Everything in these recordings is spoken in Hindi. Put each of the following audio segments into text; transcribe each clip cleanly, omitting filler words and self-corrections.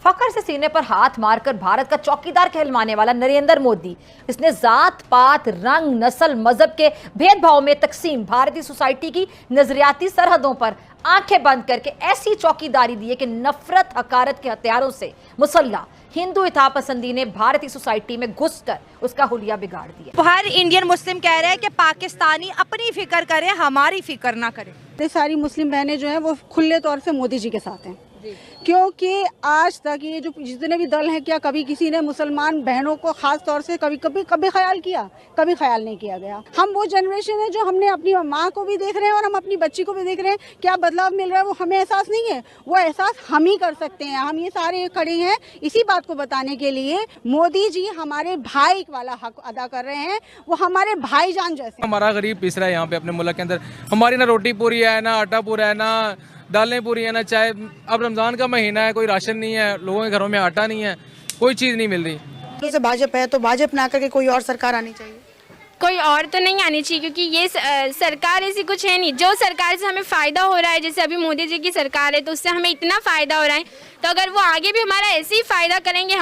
फखर से सीने पर हाथ मारकर भारत का चौकीदार कहलवाने वाला नरेंद्र मोदी, इसने जात पात रंग नस्ल मजहब के भेदभाव में तकसीम भारतीय सोसाइटी की नजरियाती सरहदों पर आंखें बंद करके ऐसी चौकीदारी दी है कि नफरत हकारत के हथियारों से मुसल्ला हिंदू इत्तेफाक-पसंदी ने भारतीय सोसाइटी में घुसकर उसका हुलिया बिगाड़ दिया। हर इंडियन मुस्लिम कह रहे हैं कि पाकिस्तानी अपनी फिक्र करें, हमारी फिक्र ना करें। सारी मुस्लिम बहनें जो हैं वो खुले तौर से मोदी जी के साथ हैं, क्योंकि आज तक ये जो जितने भी दल हैं, क्या कभी किसी ने मुसलमान बहनों को खास तौर से कभी ख्याल किया? कभी ख्याल नहीं किया गया। हम वो जनरेशन है जो हमने अपनी माँ को भी देख रहे हैं और हम अपनी बच्ची को भी देख रहे हैं। क्या बदलाव मिल रहा है वो हमें एहसास नहीं है, वो एहसास हम ही कर सकते हैं। हम ये सारे खड़े हैं इसी बात को बताने के लिए, मोदी जी हमारे भाई वाला हक अदा कर रहे हैं, वो हमारे भाईजान जैसे। हमारा गरीब पिस रहा है यहाँ पे अपने मुल्क के अंदर, हमारी ना रोटी पूरी है, ना आटा पूरा है, ना दालें पूरी है, ना चाय। अब रमजान का महीना है, कोई राशन नहीं है, लोगों के घरों में आटा नहीं है, कोई चीज़ नहीं मिल रही। से भाजपा है तो भाजपा ना करके कोई और सरकार आनी चाहिए। कोई और तो नहीं आनी चाहिए, क्योंकि ये सरकार ऐसी कुछ है नहीं। जो सरकार से हमें फ़ायदा हो रहा है, जैसे अभी मोदी जी की सरकार है तो उससे हमें इतना फ़ायदा हो रहा है, तो अगर वो आगे भी हमारा ऐसे ही फ़ायदा करेंगे,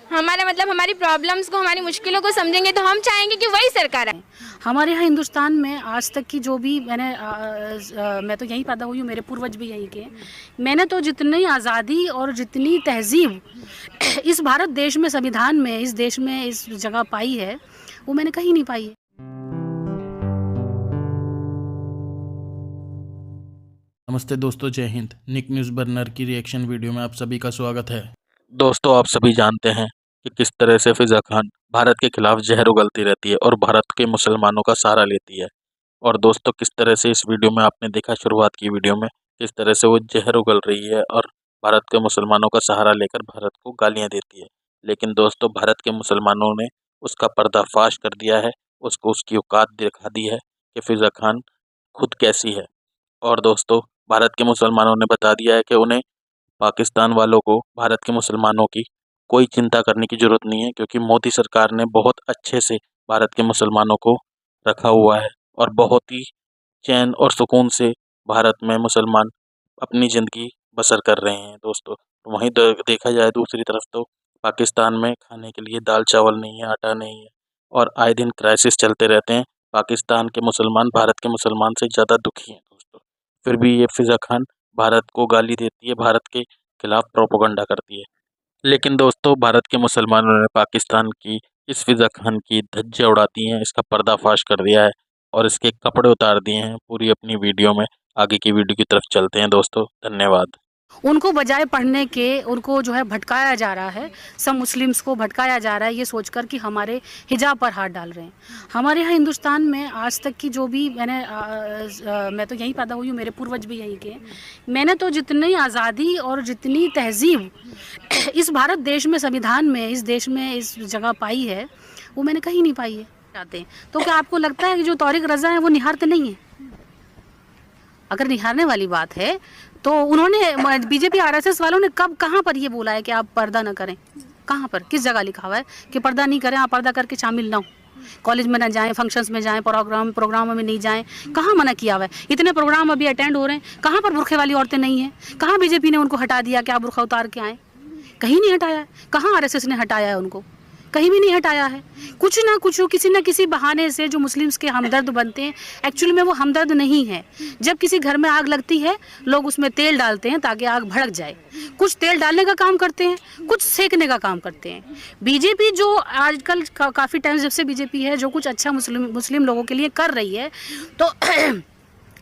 हमारा मतलब हमारी प्रॉब्लम्स को, हमारी मुश्किलों को समझेंगे, तो हम चाहेंगे कि वही सरकार है। हमारे यहाँ हिंदुस्तान में आज तक की जो भी मैं तो यहीं पैदा हुई हूँ, मेरे पूर्वज भी यहीं के। मैंने तो जितनी आज़ादी और जितनी तहजीब इस भारत देश में, संविधान में, इस देश में इस जगह पाई है, वो मैंने कहीं नहीं पाई है। नमस्ते दोस्तों, जय हिंद। निक न्यूज़ बर्नर की रिएक्शन वीडियो में आप सभी का स्वागत है। दोस्तों, आप सभी जानते हैं कि किस तरह से फिजा खान भारत के खिलाफ जहर उगलती रहती है और भारत के मुसलमानों का सहारा लेती है। और दोस्तों, किस तरह से इस वीडियो में आपने देखा, शुरुआत की वीडियो में, किस तरह से वो जहर उगल रही है और भारत के मुसलमानों का सहारा लेकर भारत को गालियां देती है। लेकिन दोस्तों, भारत के मुसलमानों ने उसका पर्दाफाश कर दिया है, उसको उसकी औकात दिखा दी है कि फिजा खान खुद कैसी है। और दोस्तों, भारत के मुसलमानों ने बता दिया है कि उन्हें पाकिस्तान वालों को भारत के मुसलमानों की कोई चिंता करने की ज़रूरत नहीं है, क्योंकि मोदी सरकार ने बहुत अच्छे से भारत के मुसलमानों को रखा हुआ है और बहुत ही चैन और सुकून से भारत में मुसलमान अपनी ज़िंदगी बसर कर रहे हैं। दोस्तों, वहीं देखा जाए दूसरी तरफ तो पाकिस्तान में खाने के लिए दाल चावल नहीं है, आटा नहीं है और आए दिन क्राइसिस चलते रहते हैं। पाकिस्तान के मुसलमान भारत के मुसलमान से ज़्यादा दुखी हैं दोस्तों। फिर भी ये फिजा खान भारत को गाली देती है, भारत के खिलाफ प्रोपेगेंडा करती है। लेकिन दोस्तों, भारत के मुसलमानों ने पाकिस्तान की इस फिजा खान की धज्जियां उड़ा दी हैं, इसका पर्दाफाश कर दिया है और इसके कपड़े उतार दिए हैं पूरी अपनी वीडियो में। आगे की वीडियो की तरफ चलते हैं दोस्तों, धन्यवाद। उनको बजाय पढ़ने के, उनको जो है भटकाया जा रहा है, सब मुस्लिम्स को भटकाया जा रहा है, ये सोचकर कि हमारे हिजाब पर हाथ डाल रहे हैं। हमारे यहाँ हिंदुस्तान में आज तक की जो भी मैं तो यहीं पैदा हुई हूँ, मेरे पूर्वज भी यहीं के। मैंने तो जितनी आज़ादी और जितनी तहजीब इस भारत देश में, संविधान में, इस देश में इस जगह पाई है, वो मैंने कहीं नहीं पाई है। चाहते हैं तो क्या आपको लगता है कि जो तौरीक रज़ा है वो निहारते नहीं है? अगर निहारने वाली बात है तो उन्होंने, बीजेपी आरएसएस वालों ने कब, कहाँ पर ये बोला है कि आप पर्दा ना करें? कहाँ पर, किस जगह लिखा हुआ है कि पर्दा नहीं करें, आप पर्दा करके शामिल ना हो, कॉलेज में ना जाएं, फंक्शंस में जाएं, प्रोग्रामों में नहीं जाएं? कहाँ मना किया हुआ है? इतने प्रोग्राम अभी अटेंड हो रहे हैं, कहाँ पर बुरखे वाली औरतें नहीं हैं? कहाँ बीजेपी ने उनको हटा दिया कि आप बुरखा उतार के आएँ? कहीं नहीं हटाया है। कहाँ आरएसएस ने हटाया है उनको? कहीं भी नहीं हटाया है। कुछ ना कुछ किसी न किसी बहाने से जो मुस्लिम्स के हमदर्द बनते हैं, एक्चुअली में वो हमदर्द नहीं है। जब किसी घर में आग लगती है, लोग उसमें तेल डालते हैं ताकि आग भड़क जाए। कुछ तेल डालने का काम करते हैं, कुछ सेकने का काम करते हैं। बीजेपी जो आजकल काफ़ी टाइम जब से बीजेपी है, जो कुछ अच्छा मुस्लिम लोगों के लिए कर रही है, तो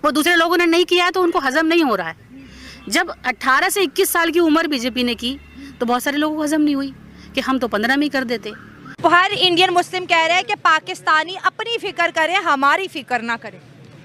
वो दूसरे लोगों ने नहीं किया है तो उनको हजम नहीं हो रहा है। जब 18 से 21 साल की उम्र बीजेपी ने की तो बहुत सारे लोगों को हजम नहीं हुई कि हम तो 15 में ही कर देते। हर इंडियन मुस्लिम कह रहे हैं कि पाकिस्तानी अपनी फिक्र करें, हमारी फिक्र ना करें।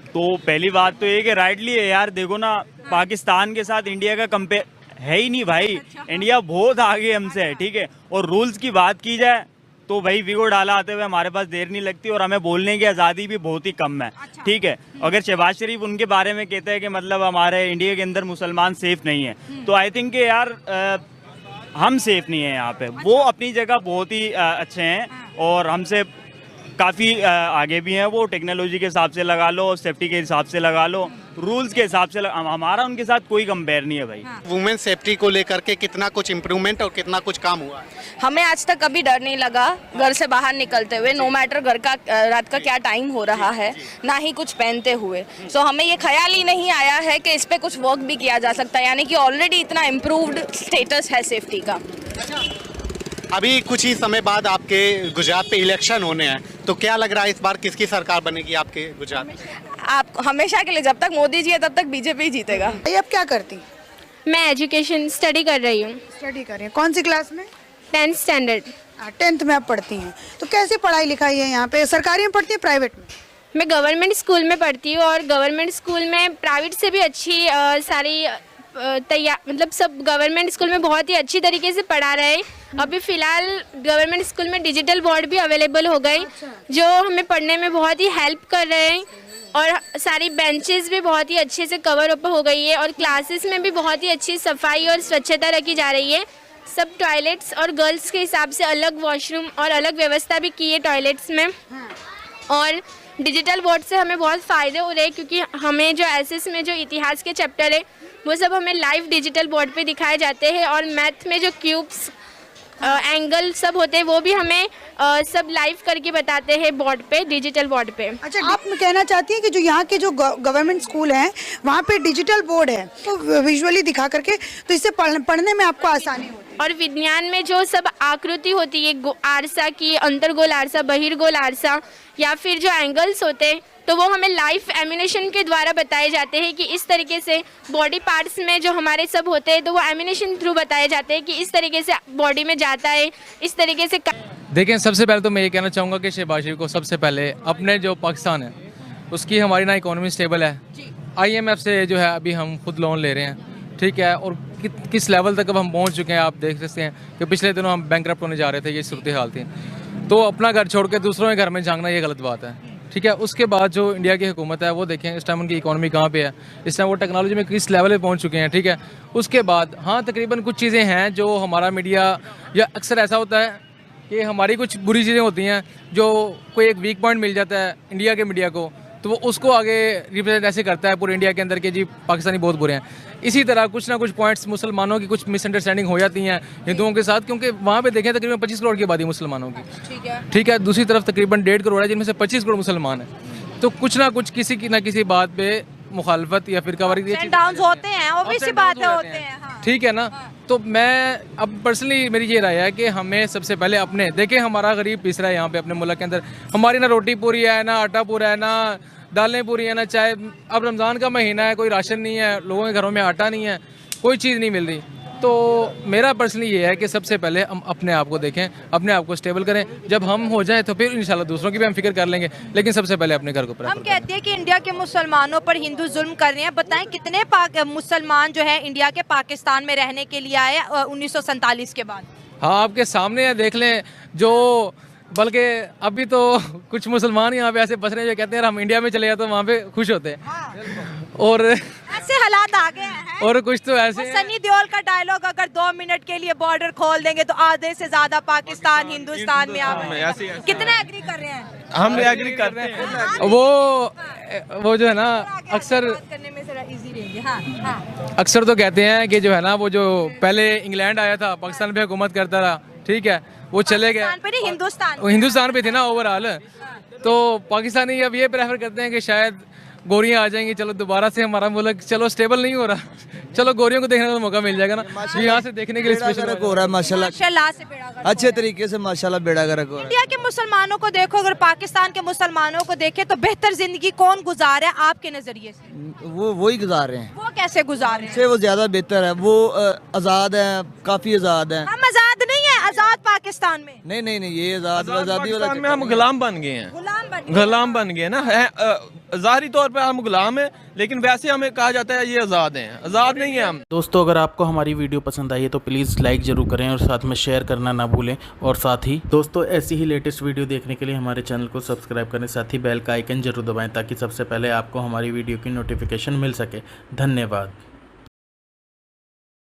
तो पहली बात तो ये कि राइटली है यार, देखो ना, पाकिस्तान के साथ इंडिया का कंपेयर है ही नहीं भाई। इंडिया बहुत आगे हमसे है, ठीक है। और रूल्स की बात की जाए तो भाई वीगो डाला आते हुए हमारे पास देर नहीं लगती और हमें बोलने की आज़ादी भी बहुत ही कम है, ठीक है। अगर शहबाज शरीफ उनके बारे में कहते हैं कि मतलब हमारे इंडिया के अंदर मुसलमान सेफ नहीं है, तो आई थिंक कि यार हम सेफ नहीं है यहाँ पे। वो अपनी जगह बहुत ही अच्छे हैं और हमसे काफ़ी आगे भी हैं वो, टेक्नोलॉजी के हिसाब से लगा लो, सेफ्टी के हिसाब से लगा लो, रूल्स के हिसाब से हमारा उनके साथ कोई कंपेयर नहीं है भाई। वुमेन सेफ्टी को लेकर के कितना कुछ इम्प्रूवमेंट और कितना कुछ काम हुआ है? हमें आज तक कभी डर नहीं लगा घर से बाहर निकलते हुए, नो मैटर घर का रात का क्या टाइम हो रहा है, ना ही कुछ पहनते हुए। सो हमें ये ख्याल ही नहीं आया है कि इस पे कुछ वर्क भी किया जा सकता है, यानी कि ऑलरेडी इतना इम्प्रूव्ड स्टेटस है सेफ्टी का। अभी कुछ ही समय बाद आपके गुजरात पे इलेक्शन होने हैं, तो क्या लग रहा है इस बार किसकी सरकार बनेगी आपके गुजरात में? आप हमेशा के लिए, जब तक मोदी जी है तब तक बीजेपी ही जीतेगा। आप क्या करती? मैं एजुकेशन स्टडी कर रही हूँ। स्टडी कर रही हैं, कौन सी क्लास में? 10th standard. 10th में आप पढ़ती हैं, तो कैसी पढ़ाई लिखाई है यहाँ पे? सरकारी में पढ़ती है, प्राइवेट में? मैं गवर्नमेंट स्कूल में पढ़ती हूँ, और गवर्नमेंट स्कूल में प्राइवेट से भी अच्छी सारी तैयार, मतलब सब गवर्नमेंट स्कूल में बहुत ही अच्छी तरीके से पढ़ा रहे हैं। अभी फ़िलहाल गवर्नमेंट स्कूल में डिजिटल बोर्ड भी अवेलेबल हो गए, जो हमें पढ़ने में बहुत ही हेल्प कर रहे हैं, और सारी बेंचेस भी बहुत ही अच्छे से कवर अप हो गई है, और क्लासेस में भी बहुत ही अच्छी सफाई और स्वच्छता रखी जा रही है। सब टॉयलेट्स और गर्ल्स के हिसाब से अलग वॉशरूम और अलग व्यवस्था भी की है टॉयलेट्स में। और डिजिटल बोर्ड से हमें बहुत फ़ायदे हो रहे हैं, क्योंकि हमें जो एसएस में जो इतिहास के चैप्टर है वो सब हमें लाइव डिजिटल बोर्ड पे दिखाए जाते हैं, और मैथ में जो क्यूब्स एंगल सब होते हैं वो भी हमें सब लाइव करके बताते हैं बोर्ड पे, डिजिटल बोर्ड पे। अच्छा, आप कहना चाहती हैं कि जो यहाँ के जो गवर्नमेंट स्कूल हैं वहाँ पे डिजिटल बोर्ड है, तो विजुअली दिखा करके, तो इससे पढ़ने में आपको आसानी होती है। और विज्ञान में जो सब आकृति होती है आरसा की, अंतर्गोल आरसा, बहिर्गोल आरसा, या फिर जो एंगल्स होते हैं, तो वो हमें लाइव एमिनेशन के द्वारा बताए जाते हैं कि इस तरीके से बॉडी पार्ट्स में जो हमारे सब होते हैं, तो वो एमिनेशन थ्रू बताए जाते हैं कि इस तरीके से बॉडी में जाता है, इस तरीके से। देखें, सबसे पहले तो मैं ये कहना चाहूँगा कि शहबाज शरीफ को सबसे पहले अपने जो पाकिस्तान है उसकी हमारी ना इकोनॉमी स्टेबल है, IMF से जो है अभी हम खुद लोन ले रहे हैं, ठीक है, और किस लेवल तक अब हम पहुँच चुके हैं आप देख सकते हैं कि पिछले दिनों हम बैंकरप्ट होने जा रहे थे, ये सूरत हाल थी। तो अपना घर छोड़ के दूसरों के घर में झांकना ये गलत बात है, ठीक है। उसके बाद जो इंडिया की हुकूमत है वो देखें इस टाइम उनकी इकोनॉमी कहाँ पे है, इस टाइम वो टेक्नोलॉजी में किस लेवल पे पहुँच चुके हैं, ठीक है। उसके बाद हाँ, तकरीबन कुछ चीज़ें हैं जो हमारा मीडिया, या अक्सर ऐसा होता है कि हमारी कुछ बुरी चीज़ें होती हैं, जो कोई एक वीक पॉइंट मिल जाता है इंडिया के मीडिया को, तो वो उसको आगे रिप्रेजेंट ऐसे करता है पूरे इंडिया के अंदर कि जी पाकिस्तानी बहुत बुरे हैं। इसी तरह कुछ ना कुछ पॉइंट्स मुसलमानों की कुछ मिसअंडरस्टैंडिंग हो जाती हैं हिंदुओं के साथ, क्योंकि वहाँ पे देखें तकरीबन 25 करोड़ की आबादी मुसलमानों की, ठीक है। दूसरी तरफ तकरीबन 1.5 करोड़ है, जिनमें से 25 करोड़ मुसलमान हैं। तो कुछ ना कुछ किसी की ना किसी बात पे मुखालफत या फिर डाउन होते हैं, ऑब्वियसली बातें होते हैं, हाँ। ठीक है ना। तो मैं अब पर्सनली मेरी ये राय है कि हमें सबसे पहले अपने देखें, हमारा गरीब पिस रहा है यहाँ पे अपने मुल्क के अंदर, हमारी ना रोटी पूरी है, ना आटा पूरा है, ना दालें पूरी है, ना चाय। अब रमज़ान का महीना है, कोई राशन नहीं है, लोगों के घरों में आटा नहीं है, कोई चीज़ नहीं मिल रही। तो मेरा पर्सनली ये है कि सबसे पहले हम अपने आप को देखें, अपने आप को स्टेबल करें। जब हम हो जाएं तो फिर इंशाल्लाह दूसरों की भी हम फिक्र कर लेंगे, लेकिन सबसे पहले अपने घर को। हम कहते हैं कि इंडिया के मुसलमानों पर हिंदू जुल्म कर रहे हैं। बताएं कितने मुसलमान जो है इंडिया के पाकिस्तान में रहने के लिए आए 1947 के बाद? हाँ, आपके सामने है, देख लें। जो बल्कि अभी तो कुछ मुसलमान यहाँ पे ऐसे बस रहे हैं जो कहते हैं हम इंडिया में चले जाते तो वहाँ पे खुश होते हैं। हाँ। और ऐसे हालात आ गए हैं। और कुछ तो ऐसे सनी देओल का डायलॉग, अगर 2 मिनट के लिए बॉर्डर खोल देंगे तो आधे से ज्यादा पाकिस्तान हिंदुस्तान में आ गए। कितने एग्री कर रहे हैं? हम एग्री कर रहे हैं। वो जो है ना, अक्सर करने में जरा इजी रहेंगे। हाँ, हाँ। अक्सर तो कहते हैं कि जो है ना, वो जो पहले इंग्लैंड आया था पाकिस्तान पे हुकूमत करता रहा, ठीक है, वो चले गए हिंदुस्तान पे थे ना ओवरऑल। तो पाकिस्तानी अब ये प्रेफर करते हैं कि शायद गोरियां आ जाएंगी, चलो दोबारा से हमारा मुल्क चलो स्टेबल नहीं हो रहा, चलो गोरियों को देखने का मौका मिल जाएगा ना, यहाँ से देखने के लिए स्पेशल हो रहा है माशाल्लाह से अच्छे तरीके से माशाल्लाह बेड़ा गर्क हो रहा है। इंडिया के मुसलमानों को देखो, अगर पाकिस्तान के मुसलमानों को देखे तो बेहतर जिंदगी कौन गुजार है आपके नजरिए से? वो ही गुजार रहे हैं। वो कैसे गुजार रहे हैं? से वो ज्यादा बेहतर है, वो आजाद है, काफी आजाद है। हम आजाद नहीं है, आजाद पाकिस्तान में नहीं, ये आजादी वाला में हम गुलाम बन गए हैं, गुलाम बन गए ना। ज़ाहिरी तौर पे हम गुलाम हैं, लेकिन वैसे हमें कहा जाता है ये आज़ाद हैं, आज़ाद नहीं है हम। दोस्तों, अगर आपको हमारी वीडियो पसंद आई है तो प्लीज़ लाइक ज़रूर करें और साथ में शेयर करना ना भूलें। और साथ ही दोस्तों, ऐसी ही लेटेस्ट वीडियो देखने के लिए हमारे चैनल को सब्सक्राइब करें, साथ ही बेल का आइकन जरूर दबाएं ताकि सबसे पहले आपको हमारी वीडियो की नोटिफिकेशन मिल सके। धन्यवाद।